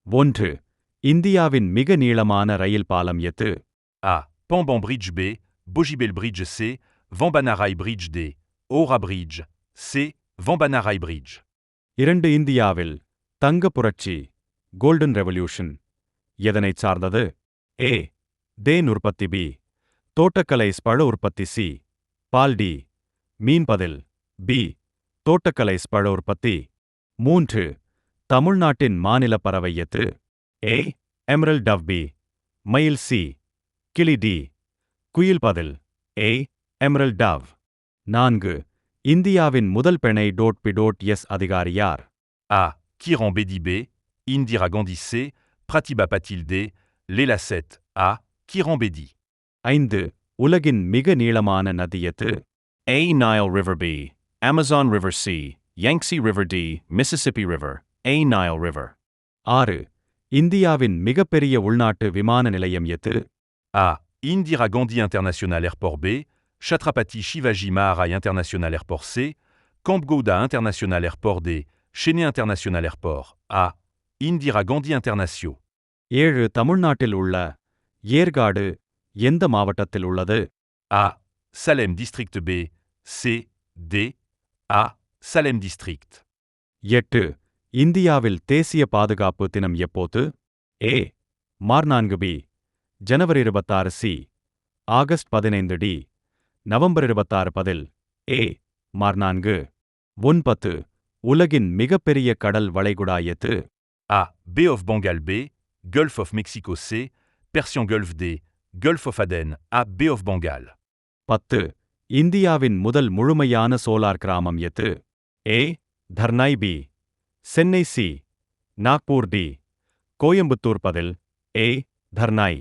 ஒன்று. இந்தியாவின் மிக நீளமான ரயில் பாலம் எது? A. Pamban Bridge B, Bojibel Bridge C, Vambanarai Bridge D, Ora Bridge C, Vambanarai Bridge. 2. இந்தியாவில் தங்க புரட்சி கோல்டன் ரெவல்யூஷன் எதனைச் சார்ந்தது? ஏ. தேன் உற்பத்தி. பி. தோட்டக்கலை பழ உற்பத்தி. சி. பால். டி. மீன். பதில் பி. தோட்டக்கலை பழ உற்பத்தி. 3. தமிழ்நாட்டின் மாநில பறவை எது? ஏ. Emerald dove. பி. மயில். சி. கிளி. டி. குயில். பதில் ஏ. Emerald tau. 4. இந்தியாவின் முதல் பெணை .P.S அதிகாரி யார்? A. Kiran Bedi B, Indira Gandhi C, Pratibha Patil D, Leela Seth A. Kiran Bedi. 5. உலகின் மிக நீளமான நதி எது? A. Nile River B, Amazon River C, Yangtze River D, Mississippi River, A. Nile River. 6. இந்தியாவின் மிகப்பெரிய உள்நாட்டு விமான நிலையம் எது? A. Indira Gandhi International Airport B, Chhatrapati Shivaji Maharaj International Airport C, Camp Gouda International Airport D, Chennai International Airport A. Indira Gandhi International. 7. தமிழ்நாட்டில் உள்ள ஏற்காடு எந்த மாவட்டத்தில் உள்ளது? A. Salem District B, C, D, A. Salem District. 8. இந்தியாவில் தேசிய பாதுகாப்பு தினம் எப்போது? ஏ. மார்ச் 4. பி. ஜனவரி 26. சி. ஆகஸ்ட் 15. டி. நவம்பர் 26. பதில் ஏ. மார்ச் 4. 9. உலகின் மிகப்பெரிய கடல் வளைகுடா எது? A. Bay of Bengal B, Gulf of Mexico C, Persian Gulf D, Gulf of Aden A. Bay of Bengal. 10. இந்தியாவின் முதல் முழுமையான சோலார் கிராமம் எது? A. Dharnai. B. Chennai. C. Nagpur. D. Coimbatore. பதில் ஏ. தர்னாய்.